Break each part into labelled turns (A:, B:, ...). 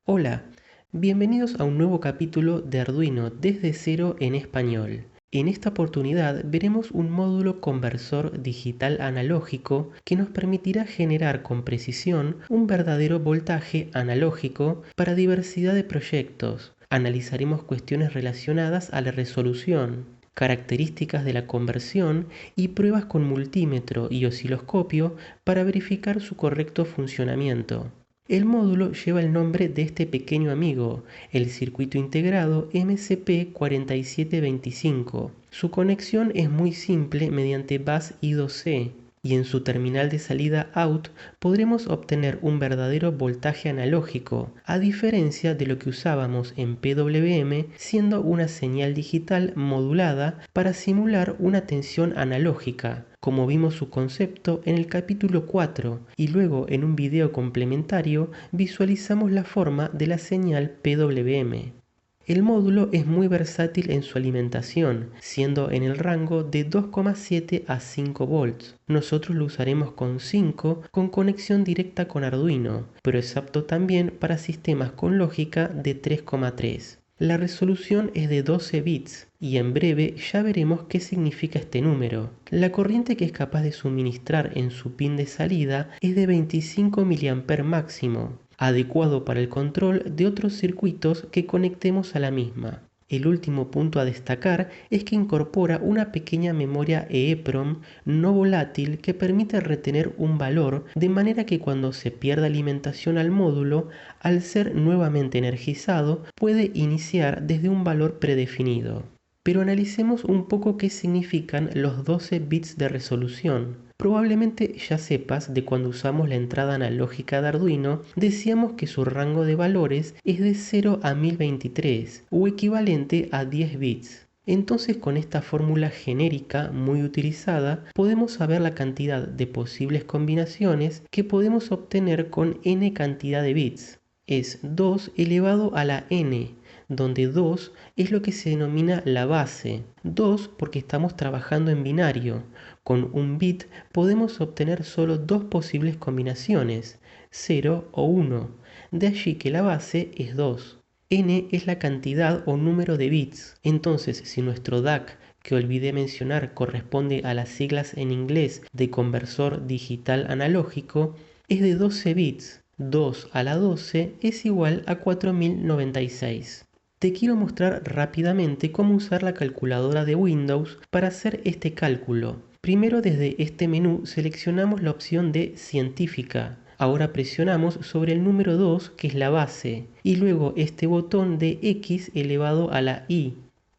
A: Hola, bienvenidos a un nuevo capítulo de Arduino desde cero en español. En esta oportunidad veremos un módulo conversor digital analógico que nos permitirá generar con precisión un verdadero voltaje analógico para diversidad de proyectos. Analizaremos cuestiones relacionadas a la resolución, características de la conversión y pruebas con multímetro y osciloscopio para verificar su correcto funcionamiento. El módulo lleva el nombre de este pequeño amigo, el circuito integrado MCP4725. Su conexión es muy simple mediante bus I2C y en su terminal de salida out podremos obtener un verdadero voltaje analógico, a diferencia de lo que usábamos en PWM, siendo una señal digital modulada para simular una tensión analógica, como vimos su concepto en el capítulo 4, y luego en un video complementario visualizamos la forma de la señal PWM. El módulo es muy versátil en su alimentación, siendo en el rango de 2,7 a 5 volts. Nosotros lo usaremos con 5 con conexión directa con Arduino, pero es apto también para sistemas con lógica de 3,3. La resolución es de 12 bits y en breve ya veremos qué significa este número. La corriente que es capaz de suministrar en su pin de salida es de 25 mA máximo, adecuado para el control de otros circuitos que conectemos a la misma. El último punto a destacar es que incorpora una pequeña memoria EEPROM no volátil que permite retener un valor de manera que cuando se pierda alimentación al módulo, al ser nuevamente energizado, puede iniciar desde un valor predefinido. Pero analicemos un poco qué significan los 12 bits de resolución. Probablemente ya sepas de cuando usamos la entrada analógica de Arduino, decíamos que su rango de valores es de 0 a 1023 o equivalente a 10 bits. Entonces con esta fórmula genérica muy utilizada podemos saber la cantidad de posibles combinaciones que podemos obtener con n cantidad de bits. Es 2 elevado a la n, donde 2 es lo que se denomina la base. 2 porque estamos trabajando en binario. Con un bit podemos obtener solo dos posibles combinaciones, 0 o 1. De allí que la base es 2. N es la cantidad o número de bits. Entonces, si nuestro DAC, que olvidé mencionar, corresponde a las siglas en inglés de conversor digital analógico, es de 12 bits. 2 a la 12 es igual a 4096. Te quiero mostrar rápidamente cómo usar la calculadora de Windows para hacer este cálculo. Primero, desde este menú seleccionamos la opción de científica. Ahora presionamos sobre el número 2, que es la base, y luego este botón de X elevado a la Y.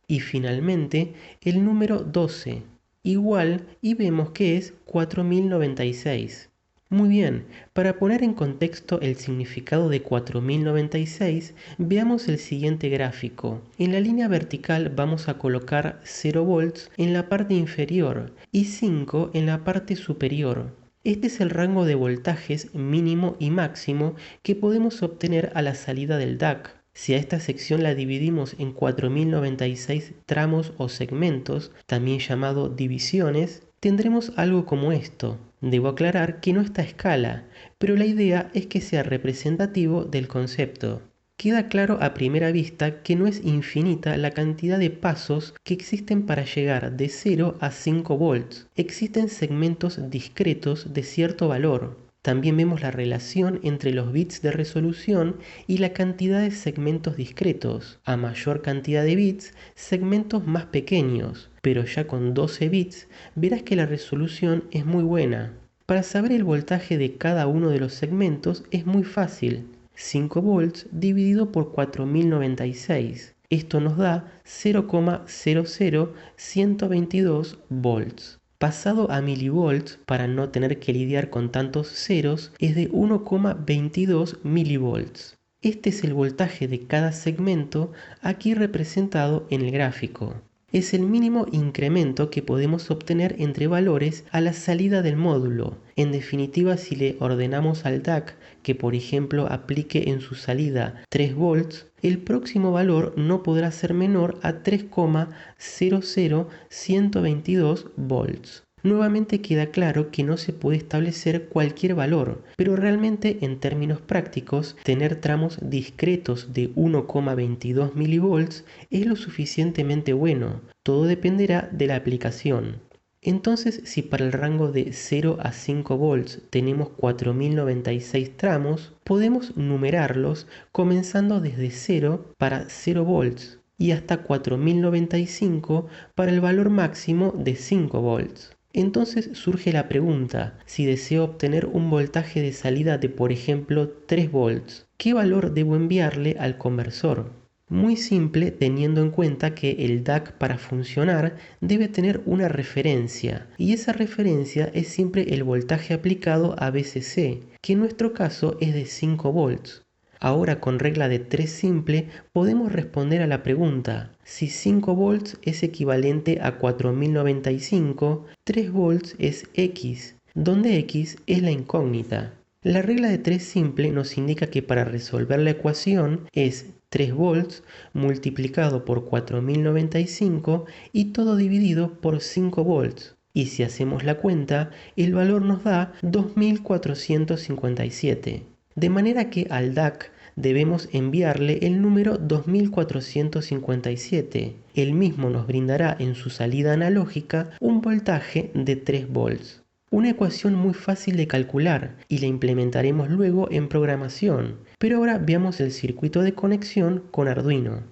A: Y finalmente el número 12, igual, y vemos que es 4096. Muy bien, para poner en contexto el significado de 4096, veamos el siguiente gráfico. En la línea vertical vamos a colocar 0 volts en la parte inferior y 5 en la parte superior. Este es el rango de voltajes mínimo y máximo que podemos obtener a la salida del DAC. Si a esta sección la dividimos en 4096 tramos o segmentos, también llamado divisiones, tendremos algo como esto. Debo aclarar que no está a escala, pero la idea es que sea representativo del concepto. Queda claro a primera vista que no es infinita la cantidad de pasos que existen para llegar de 0 a 5 volts. Existen segmentos discretos de cierto valor. También vemos la relación entre los bits de resolución y la cantidad de segmentos discretos. A mayor cantidad de bits, segmentos más pequeños, pero ya con 12 bits verás que la resolución es muy buena. Para saber el voltaje de cada uno de los segmentos es muy fácil. 5 volts dividido por 4096. Esto nos da 0,00122 volts. Pasado a milivolts, para no tener que lidiar con tantos ceros, es de 1,22 milivolts. Este es el voltaje de cada segmento, aquí representado en el gráfico. Es el mínimo incremento que podemos obtener entre valores a la salida del módulo. En definitiva, si le ordenamos al DAC que por ejemplo aplique en su salida 3 volts, el próximo valor no podrá ser menor a 3,00122 volts. Nuevamente queda claro que no se puede establecer cualquier valor, pero realmente en términos prácticos, tener tramos discretos de 1,22 milivolts es lo suficientemente bueno. Todo dependerá de la aplicación. Entonces, si para el rango de 0 a 5 volts tenemos 4096 tramos, podemos numerarlos comenzando desde 0 para 0 volts y hasta 4095 para el valor máximo de 5 volts. Entonces surge la pregunta, si deseo obtener un voltaje de salida de por ejemplo 3 volts, ¿qué valor debo enviarle al conversor? Muy simple teniendo en cuenta que el DAC para funcionar debe tener una referencia y esa referencia es siempre el voltaje aplicado a VCC, que en nuestro caso es de 5 volts. Ahora con regla de 3 simple podemos responder a la pregunta, si 5 volts es equivalente a 4095, 3 volts es X, donde X es la incógnita. La regla de 3 simple nos indica que para resolver la ecuación es 3 volts multiplicado por 4095 y todo dividido por 5 volts. Y si hacemos la cuenta, el valor nos da 2457. De manera que al DAC debemos enviarle el número 2457. El mismo nos brindará en su salida analógica un voltaje de 3 volts. Una ecuación muy fácil de calcular y la implementaremos luego en programación, pero ahora veamos el circuito de conexión con Arduino.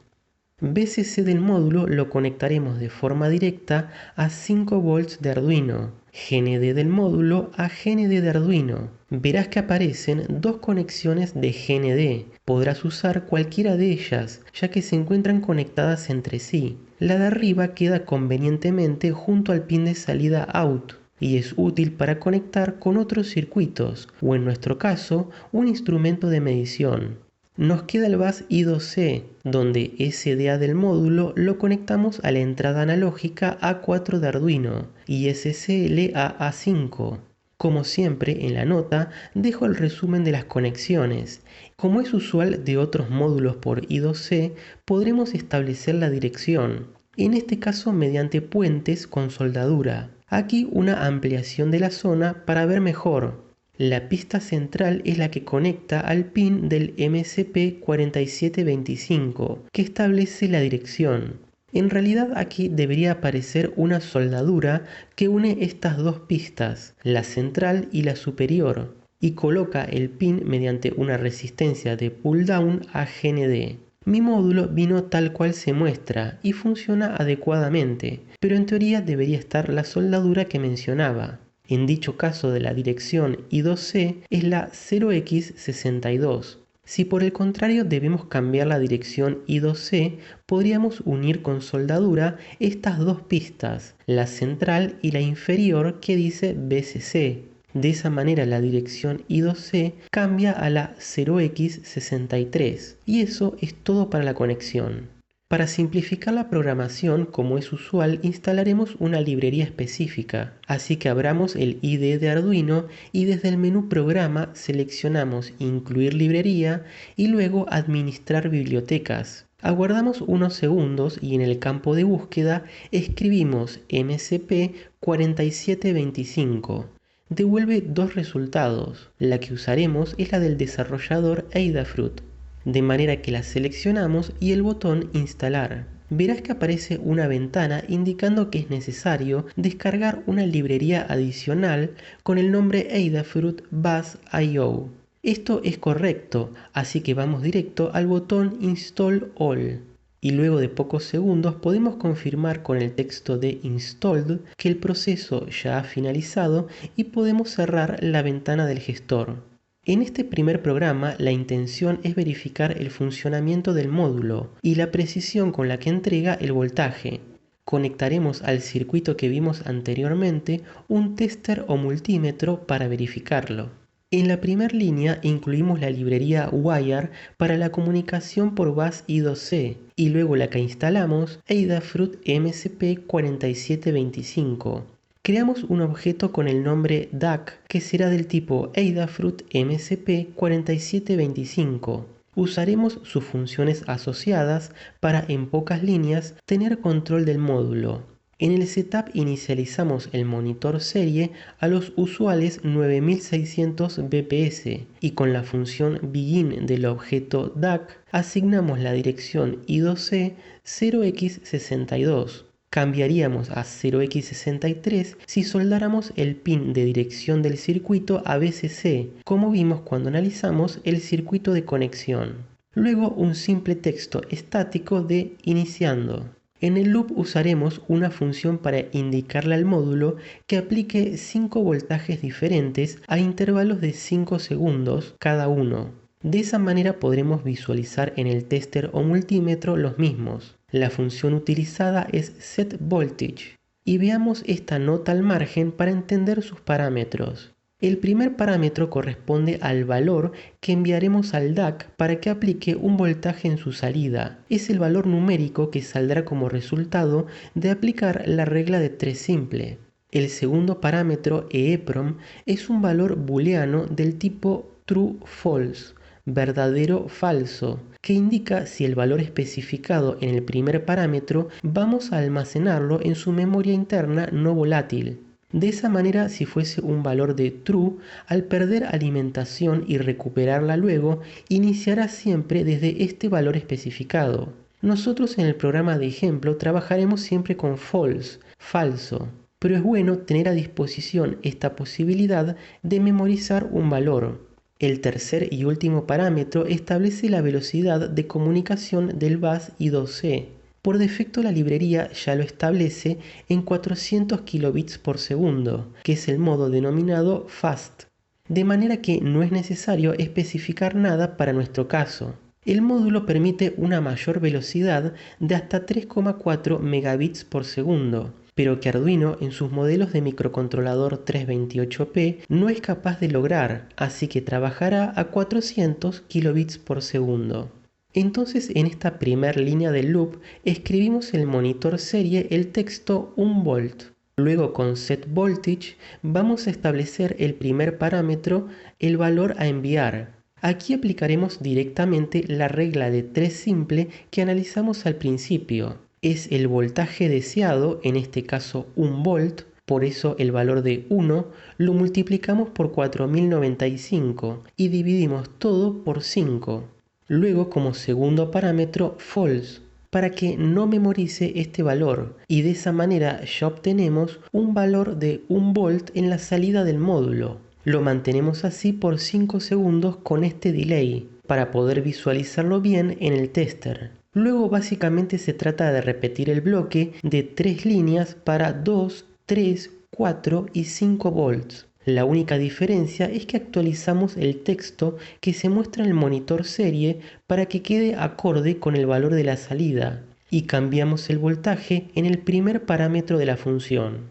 A: VCC del módulo lo conectaremos de forma directa a 5 volts de Arduino, GND del módulo a GND de Arduino. Verás que aparecen dos conexiones de GND. Podrás usar cualquiera de ellas, ya que se encuentran conectadas entre sí. La de arriba queda convenientemente junto al pin de salida out y es útil para conectar con otros circuitos, o en nuestro caso, un instrumento de medición. Nos queda el bus I2C, donde SDA del módulo lo conectamos a la entrada analógica A4 de Arduino y SCL a A5. Como siempre en la nota dejo el resumen de las conexiones. Como es usual de otros módulos por I2C, podremos establecer la dirección, en este caso mediante puentes con soldadura. Aquí una ampliación de la zona para ver mejor. La pista central es la que conecta al pin del MSP4725, que establece la dirección. En realidad aquí debería aparecer una soldadura que une estas dos pistas, la central y la superior, y coloca el pin mediante una resistencia de pull-down a GND. Mi módulo vino tal cual se muestra y funciona adecuadamente, pero en teoría debería estar la soldadura que mencionaba. En dicho caso de la dirección I2C es la 0x62. Si por el contrario debemos cambiar la dirección I2C, podríamos unir con soldadura estas dos pistas, la central y la inferior que dice VCC. De esa manera la dirección I2C cambia a la 0x63 y eso es todo para la conexión. Para simplificar la programación, como es usual, instalaremos una librería específica. Así que abramos el IDE de Arduino y desde el menú Programa seleccionamos Incluir librería y luego Administrar bibliotecas. Aguardamos unos segundos y en el campo de búsqueda escribimos MSP4725. Devuelve dos resultados. La que usaremos es la del desarrollador Adafruit. De manera que la seleccionamos y el botón Instalar. Verás que aparece una ventana indicando que es necesario descargar una librería adicional con el nombre Adafruit Bus.io. Esto es correcto, así que vamos directo al botón Install All. Y luego de pocos segundos podemos confirmar con el texto de Installed que el proceso ya ha finalizado y podemos cerrar la ventana del gestor. En este primer programa la intención es verificar el funcionamiento del módulo y la precisión con la que entrega el voltaje. Conectaremos al circuito que vimos anteriormente un tester o multímetro para verificarlo. En la primera línea incluimos la librería Wire para la comunicación por bus I2C y luego la que instalamos Adafruit MSP4725. Creamos un objeto con el nombre DAC que será del tipo Adafruit MSP4725. Usaremos sus funciones asociadas para en pocas líneas tener control del módulo. En el setup inicializamos el monitor serie a los usuales 9600 bps y con la función begin del objeto DAC asignamos la dirección I2C 0x62. Cambiaríamos a 0x63 si soldáramos el pin de dirección del circuito a VCC, como vimos cuando analizamos el circuito de conexión. Luego un simple texto estático de iniciando. En el loop usaremos una función para indicarle al módulo que aplique 5 voltajes diferentes a intervalos de 5 segundos cada uno. De esa manera podremos visualizar en el tester o multímetro los mismos. La función utilizada es setVoltage. Y veamos esta nota al margen para entender sus parámetros. El primer parámetro corresponde al valor que enviaremos al DAC para que aplique un voltaje en su salida. Es el valor numérico que saldrá como resultado de aplicar la regla de 3 simple. El segundo parámetro, EEPROM, es un valor booleano del tipo true-false, verdadero-falso, que indica si el valor especificado en el primer parámetro vamos a almacenarlo en su memoria interna no volátil. De esa manera, si fuese un valor de true, al perder alimentación y recuperarla luego, iniciará siempre desde este valor especificado. Nosotros en el programa de ejemplo trabajaremos siempre con false, falso, pero es bueno tener a disposición esta posibilidad de memorizar un valor. El tercer y último parámetro establece la velocidad de comunicación del bus I2C. Por defecto la librería ya lo establece en 400 kilobits por segundo, que es el modo denominado fast, de manera que no es necesario especificar nada para nuestro caso. El módulo permite una mayor velocidad de hasta 3,4 megabits por segundo, pero que Arduino en sus modelos de microcontrolador 328P no es capaz de lograr, así que trabajará a 400 kilobits por segundo. Entonces en esta primera línea del loop escribimos en el monitor serie el texto 1 volt. Luego con setVoltage vamos a establecer el primer parámetro, el valor a enviar. Aquí aplicaremos directamente la regla de 3 simple que analizamos al principio. Es el voltaje deseado, en este caso 1 volt, por eso el valor de 1 lo multiplicamos por 4095 y dividimos todo por 5. Luego como segundo parámetro false, para que no memorice este valor, y de esa manera ya obtenemos un valor de 1 volt en la salida del módulo. Lo mantenemos así por 5 segundos con este delay, para poder visualizarlo bien en el tester. Luego básicamente se trata de repetir el bloque de 3 líneas para 2, 3, 4 y 5 volts. La única diferencia es que actualizamos el texto que se muestra en el monitor serie para que quede acorde con el valor de la salida y cambiamos el voltaje en el primer parámetro de la función.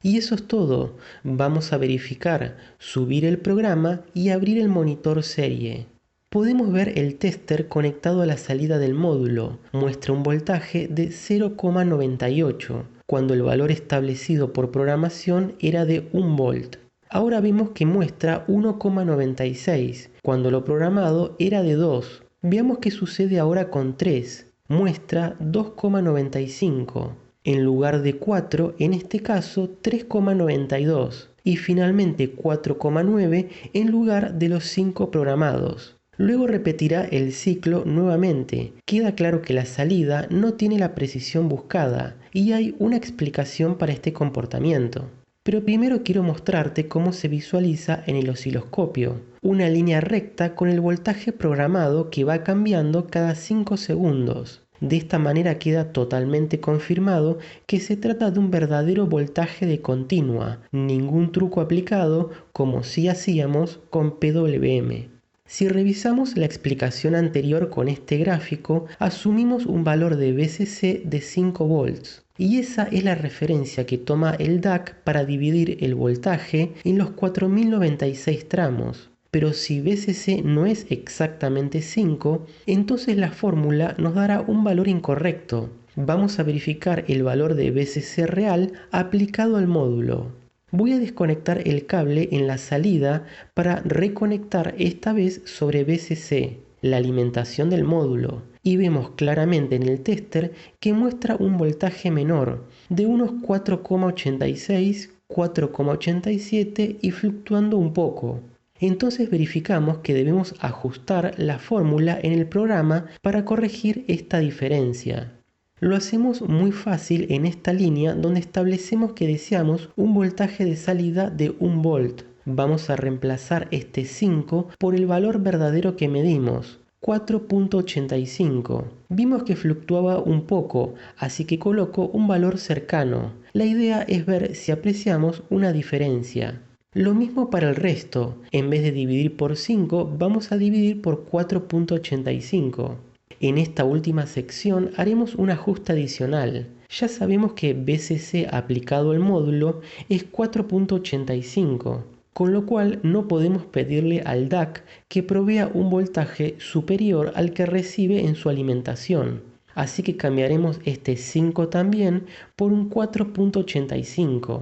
A: Y eso es todo. Vamos a verificar, subir el programa y abrir el monitor serie. Podemos ver el tester conectado a la salida del módulo. Muestra un voltaje de 0,98, cuando el valor establecido por programación era de 1 volt. Ahora vemos que muestra 1,96, cuando lo programado era de 2. Veamos qué sucede ahora con 3. Muestra 2,95. En lugar de 4, en este caso 3,92. Y finalmente 4,9 en lugar de los 5 programados. Luego repetirá el ciclo nuevamente. Queda claro que la salida no tiene la precisión buscada y hay una explicación para este comportamiento. Pero primero quiero mostrarte cómo se visualiza en el osciloscopio. Una línea recta con el voltaje programado que va cambiando cada 5 segundos. De esta manera queda totalmente confirmado que se trata de un verdadero voltaje de continua, ningún truco aplicado como sí hacíamos con PWM. Si revisamos la explicación anterior con este gráfico, asumimos un valor de VCC de 5 volts. Y esa es la referencia que toma el DAC para dividir el voltaje en los 4096 tramos. Pero si VCC no es exactamente 5, entonces la fórmula nos dará un valor incorrecto. Vamos a verificar el valor de VCC real aplicado al módulo. Voy a desconectar el cable en la salida para reconectar esta vez sobre VCC. la alimentación del módulo, y vemos claramente en el tester que muestra un voltaje menor de unos 4,86, 4,87 y fluctuando un poco. Entonces verificamos que debemos ajustar la fórmula en el programa para corregir esta diferencia. Lo hacemos muy fácil en esta línea donde establecemos que deseamos un voltaje de salida de 1 volt. Vamos a reemplazar este 5 por el valor verdadero que medimos, 4,85. Vimos que fluctuaba un poco, así que coloco un valor cercano. La idea es ver si apreciamos una diferencia. Lo mismo para el resto. En vez de dividir por 5, vamos a dividir por 4,85. En esta última sección haremos un ajuste adicional. Ya sabemos que BCC aplicado al módulo es 4,85, con lo cual no podemos pedirle al DAC que provea un voltaje superior al que recibe en su alimentación. Así que cambiaremos este 5 también por un 4,85.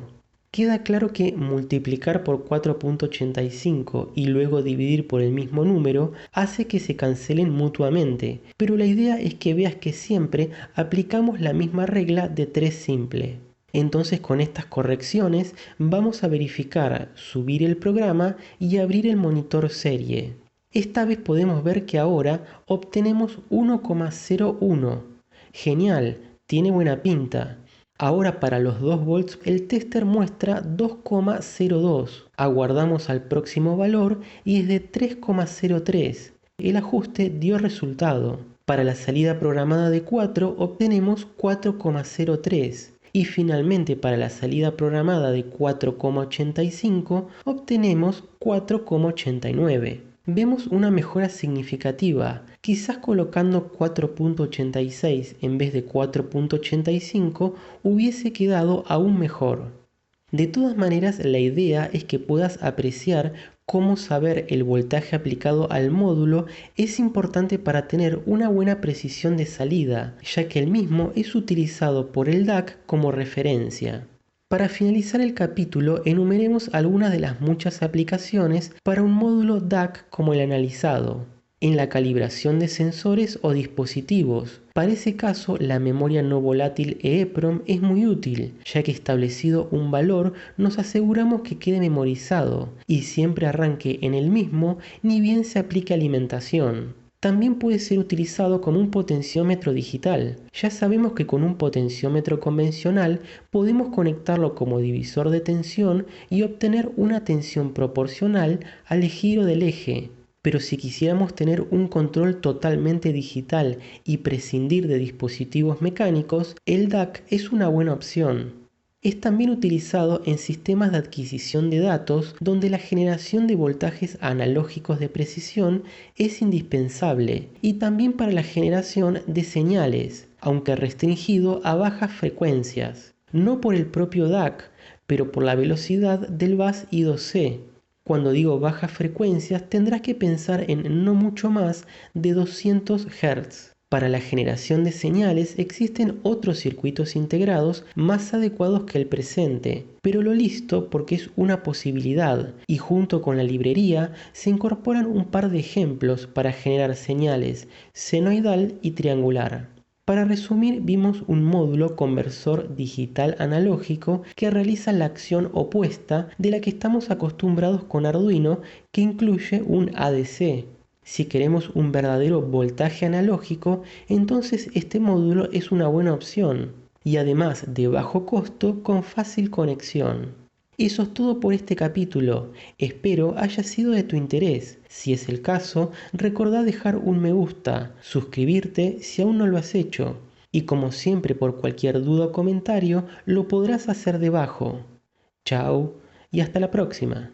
A: Queda claro que multiplicar por 4,85 y luego dividir por el mismo número hace que se cancelen mutuamente, pero la idea es que veas que siempre aplicamos la misma regla de 3 simple. Entonces con estas correcciones vamos a verificar, subir el programa y abrir el monitor serie. Esta vez podemos ver que ahora obtenemos 1,01. Genial, tiene buena pinta. Ahora para los 2 volts el tester muestra 2,02. Aguardamos al próximo valor y es de 3,03. El ajuste dio resultado. Para la salida programada de 4 obtenemos 4,03. Y finalmente para la salida programada de 4,85 obtenemos 4,89. Vemos una mejora significativa, quizás colocando 4,86 en vez de 4,85 hubiese quedado aún mejor. De todas maneras, la idea es que puedas apreciar cómo saber el voltaje aplicado al módulo es importante para tener una buena precisión de salida, ya que el mismo es utilizado por el DAC como referencia. Para finalizar el capítulo, enumeremos algunas de las muchas aplicaciones para un módulo DAC como el analizado. En la calibración de sensores o dispositivos. Para ese caso, la memoria no volátil EEPROM es muy útil, ya que establecido un valor nos aseguramos que quede memorizado y siempre arranque en el mismo ni bien se aplique alimentación. También puede ser utilizado como un potenciómetro digital. Ya sabemos que con un potenciómetro convencional podemos conectarlo como divisor de tensión y obtener una tensión proporcional al giro del eje. Pero si quisiéramos tener un control totalmente digital y prescindir de dispositivos mecánicos, el DAC es una buena opción. Es también utilizado en sistemas de adquisición de datos donde la generación de voltajes analógicos de precisión es indispensable y también para la generación de señales, aunque restringido a bajas frecuencias, no por el propio DAC, pero por la velocidad del bus I2C. Cuando digo bajas frecuencias tendrás que pensar en no mucho más de 200 Hz. Para la generación de señales existen otros circuitos integrados más adecuados que el presente, pero lo listo porque es una posibilidad y junto con la librería se incorporan un par de ejemplos para generar señales senoidal y triangular. Para resumir, vimos un módulo conversor digital analógico que realiza la acción opuesta de la que estamos acostumbrados con Arduino, que incluye un ADC. Si queremos un verdadero voltaje analógico, entonces este módulo es una buena opción y además de bajo costo con fácil conexión. Eso es todo por este capítulo, espero haya sido de tu interés. Si es el caso, recordá dejar un me gusta, suscribirte si aún no lo has hecho y como siempre por cualquier duda o comentario lo podrás hacer debajo. Chao y hasta la próxima.